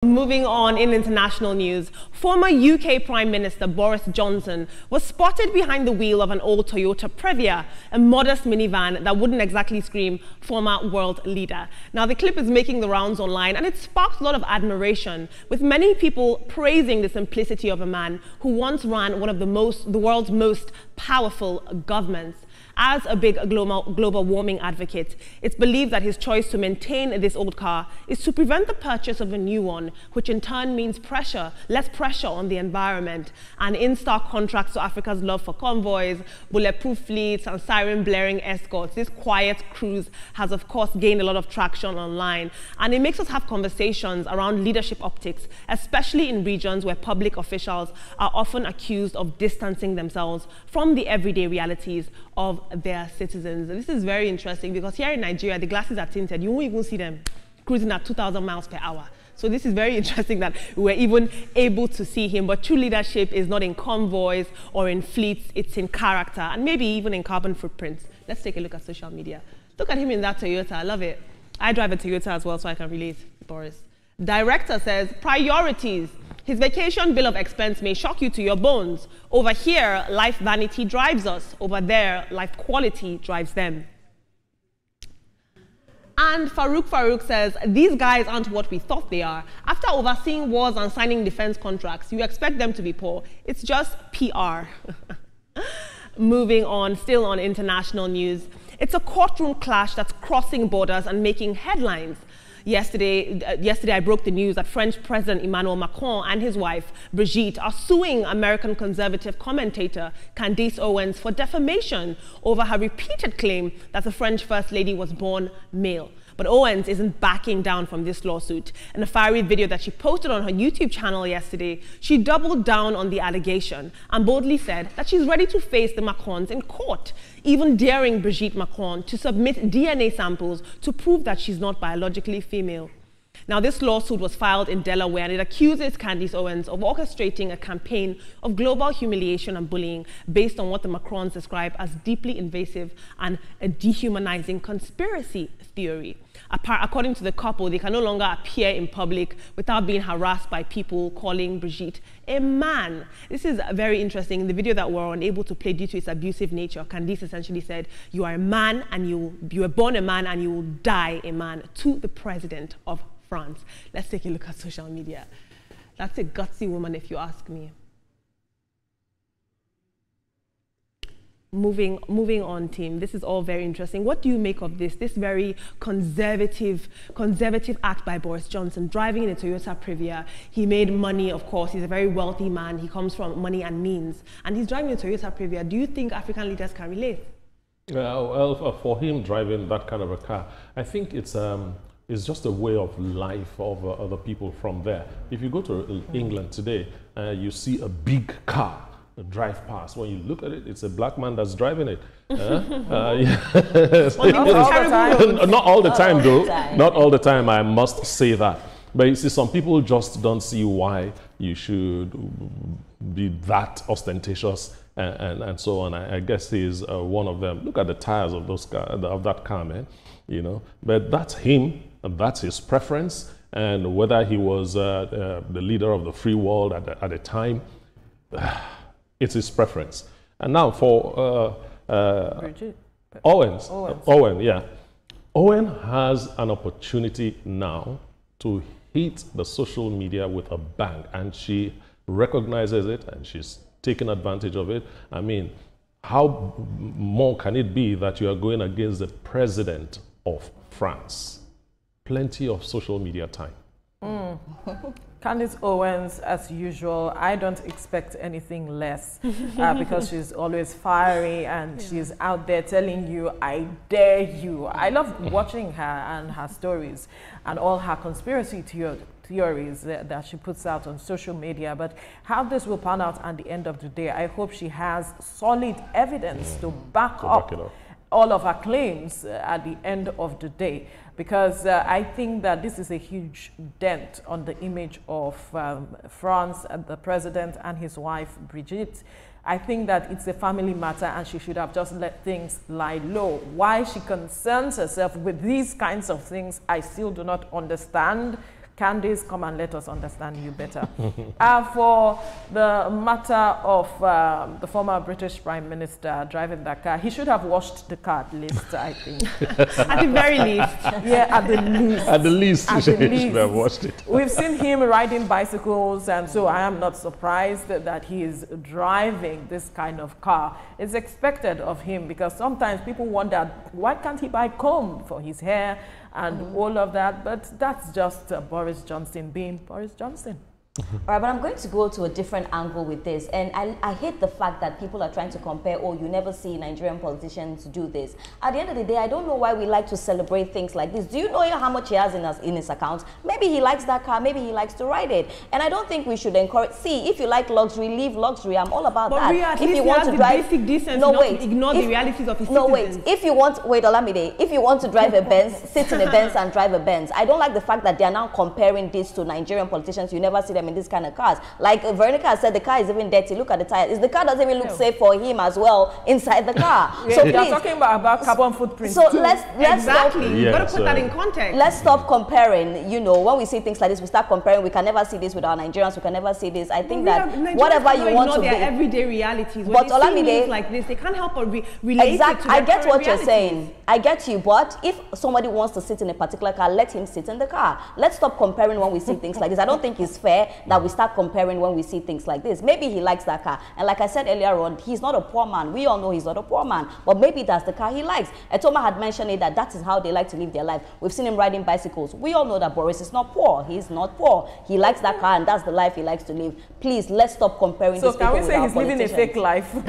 Moving on in international news, former UK Prime Minister Boris Johnson was spotted behind the wheel of an old Toyota Previa, a modest minivan that wouldn't exactly scream former world leader. Now, the clip is making the rounds online and it sparked a lot of admiration, with many people praising the simplicity of a man who once ran one of the world's most powerful governments. As a big global warming advocate, it's believed that his choice to maintain this old car is to prevent the purchase of a new one, which in turn means less pressure on the environment, and in stark contrast to Africa's love for convoys, bulletproof fleets, and siren-blaring escorts. This quiet cruise has, of course, gained a lot of traction online, and it makes us have conversations around leadership optics, especially in regions where public officials are often accused of distancing themselves from the everyday realities of their citizens. This is very interesting because here in Nigeria, the glasses are tinted. You won't even see them cruising at 2,000 miles per hour. So this is very interesting that we're even able to see him. But true leadership is not in convoys or in fleets, it's in character and maybe even in carbon footprints. Let's take a look at social media. Look at him in that Toyota. I love it. I drive a Toyota as well, so I can relate, Boris. Director says, priorities. His vacation bill of expense may shock you to your bones. Over here, life vanity drives us. Over there, life quality drives them. And Farouk says, these guys aren't what we thought they are. After overseeing wars and signing defense contracts, you expect them to be poor. It's just PR. Moving on, still on international news. It's a courtroom clash that's crossing borders and making headlines. Yesterday, I broke the news that French President Emmanuel Macron and his wife, Brigitte, are suing American conservative commentator Candace Owens for defamation over her repeated claim that the French First Lady was born male. But Owens isn't backing down from this lawsuit. In a fiery video that she posted on her YouTube channel yesterday, she doubled down on the allegation and boldly said that she's ready to face the Macrons in court, even daring Brigitte Macron to submit DNA samples to prove that she's not biologically female. Now, this lawsuit was filed in Delaware and it accuses Candace Owens of orchestrating a campaign of global humiliation and bullying based on what the Macrons describe as deeply invasive and a dehumanizing conspiracy theory. According to the couple, they can no longer appear in public without being harassed by people calling Brigitte a man. This is very interesting. In the video that we're unable to play due to its abusive nature, Candace essentially said, you are a man and you were born a man and you will die a man, to the president of France. Let's take a look at social media. That's a gutsy woman, if you ask me. Moving on, team. This is all very interesting. What do you make of this very conservative act by Boris Johnson, driving in a Toyota Previa? He made money, of course. He's a very wealthy man. He comes from money and means. And he's driving a Toyota Previa. Do you think African leaders can relate? Well, for him driving that kind of a car, I think it's just a way of life of other people from there. If you go to England today, you see a big car drive past. When you look at it, it's a black man that's driving it. Yes. Not all the time, though. Not all the time, I must say that. But you see, some people just don't see why you should be that ostentatious and so on. I guess he's one of them. Look at the tires of that car, man. You know, but that's him. That's his preference. And whether he was the leader of the free world at the time, it's his preference. And now for Owens. Yeah. Owen has an opportunity now to hit the social media with a bang, and she recognizes it and she's taking advantage of it. I mean, how more can it be that you are going against the president of France? Plenty of social media time. Candace Owens, as usual, I don't expect anything less because she's always fiery and she's out there telling you, I dare you. I love watching her and her stories and all her conspiracy theories that she puts out on social media. But how this will pan out at the end of the day, I hope she has solid evidence to back up all of her claims at the end of the day, because I think that this is a huge dent on the image of France, the president and his wife, Brigitte. I think that it's a family matter and she should have just let things lie low. Why she concerns herself with these kinds of things, I still do not understand. Candace, come and let us understand you better. For the matter of the former British Prime Minister driving that car, he should have washed the car at least, I think. At the very least. Yeah, at the least. At the least, At he the least. should have watched it. We've seen him riding bicycles, and so I am not surprised that he is driving this kind of car. It's expected of him, because sometimes people wonder, why can't he buy comb for his hair and all of that? But that's just Boris Johnson being Boris Johnson. All right, but I'm going to go to a different angle with this. And I hate the fact that people are trying to compare, oh, you never see Nigerian politicians do this. At the end of the day, I don't know why we like to celebrate things like this. Do you know how much he has in his account? Maybe he likes that car, maybe he likes to ride it. And I don't think we should encourage, see, if you like luxury, leave luxury. I'm all about that. Ria, at if least you want to drive, basic decency, no, wait, ignore the realities of his no, citizens. wait, if you want, wait, Olamide, if you want to drive a Benz, sit in a Benz and drive a Benz. I don't like the fact that they are now comparing this to Nigerian politicians. You never see them in this kind of cars. Like Veronica said, the car is even dirty. Look at the tires. The car doesn't even look safe for him as well inside the car. So you're talking about carbon footprint. So let's exactly. stop, You've got to put that in context. Let's stop comparing. You know, when we see things like this, we start comparing. We can never see this with our Nigerians. We can never see this. I think that whatever you want to their be, everyday realities. When but they see Olamide, things like this, they can't help but relate exactly. it to their I get what realities. you're saying. I get you. But if somebody wants to sit in a particular car, let him sit in the car. Let's stop comparing when we see things like this. I don't think it's fair that we start comparing when we see things like this. Maybe he likes that car. And like I said earlier on, he's not a poor man. We all know he's not a poor man. But maybe that's the car he likes. Etoma had mentioned it, that is how they like to live their life. We've seen him riding bicycles. We all know that Boris is not poor. He's not poor. He likes that car and that's the life he likes to live. Please, let's stop comparing these people with our So can we say he's living a fake life? But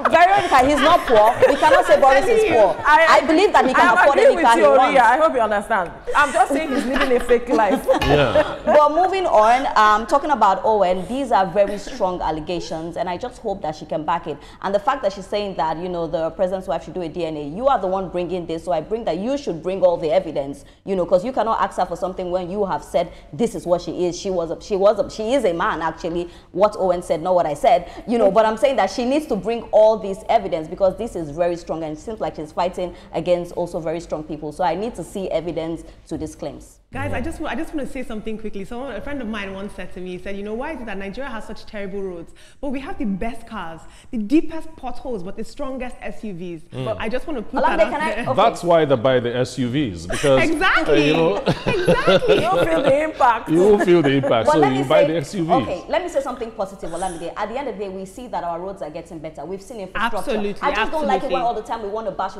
Veronica, he's not poor. We cannot say Boris is poor. I believe that he can afford any car he wants. I hope you understand. I'm just saying he's living a fake life. Yeah. But moving on, talking about Owen, these are very strong allegations, and I just hope that she can back it. And the fact that she's saying that, you know, the president's wife should do a DNA, you are the one bringing this, so I bring that you should bring all the evidence, you know, because you cannot ask her for something when you have said this is what she is. She is a man, actually, what Owen said, not what I said, you know, but I'm saying that she needs to bring all this evidence because this is very strong and it seems like she's fighting against also very strong people. So I need to see evidence to these claims. Guys, I just want to say something quickly. A friend of mine once said to me, he said, you know, why is it that Nigeria has such terrible roads, but we have the best cars, the deepest potholes, but the strongest SUVs? But I just want to put that out there. Okay. That's why they buy the SUVs, because exactly. You know, exactly. You'll feel the impact. You will feel the impact, But so you buy the SUVs. Okay, let me say something positive, Olamide. At the end of the day, we see that our roads are getting better. We've seen infrastructure. Absolutely, I just don't like it when all the time we want to bash.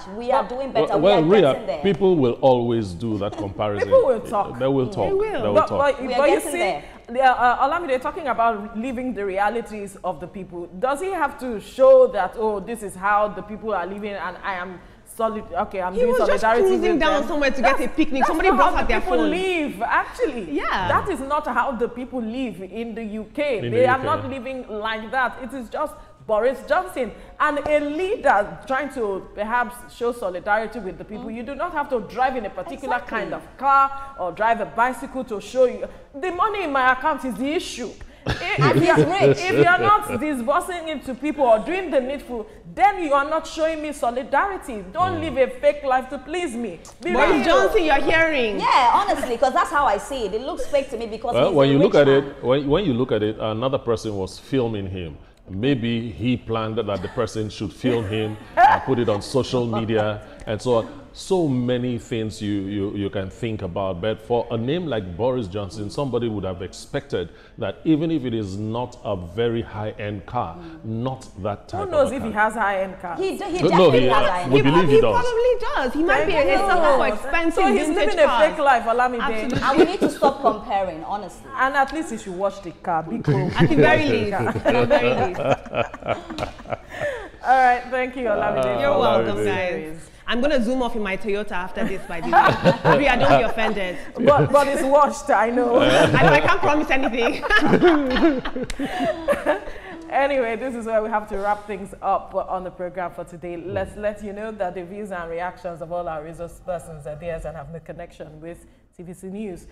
We are doing better. Well, we are getting Ria, there. people will always do that comparison. People will talk. They will talk. They will. They will But talk. you see, Olamide talking about living the realities of the people. Does he have to show that, oh, this is how the people are living and I am solid? Okay, I'm doing solidarity. He was just cruising down somewhere to get a picnic. Somebody brought out their phone. Live, actually. Yeah. That is not how the people live in the UK. They are not living like that. It is just Boris Johnson and a leader trying to perhaps show solidarity with the people. You do not have to drive in a particular kind of car or drive a bicycle to show you. The money in my account is the issue. If you are not disbursing it to people or doing the needful, then you are not showing me solidarity. Don't live a fake life to please me. Boris Johnson, you're hearing. Yeah, honestly, because that's how I see it. It looks fake to me because he's when a you rich look at man. it, when you look at it, another person was filming him. Maybe he planned that the person should film him and put it on social media and so on. So many things you can think about, but for a name like Boris Johnson, somebody would have expected that even if it is not a very high-end car, not that type of Who knows a if car. he has high-end cars? He No, definitely has high-end. we believe he does. Probably does. He might be a sucker for expensive So he's vintage living cars. a fake life, Olamide. Absolutely. And we need to stop comparing, honestly. And at least he should watch the car. Be cool. At the very least. At the very least. All right, thank you, Olamide. You're welcome, Olamide. guys. I'm going to zoom off in my Toyota after this, by the way. Ria, don't be offended. But it's washed, I know. I can't promise anything. Anyway, this is where we have to wrap things up on the program for today. Let's let you know that the views and reactions of all our resource persons are theirs and have no connection with TVC News.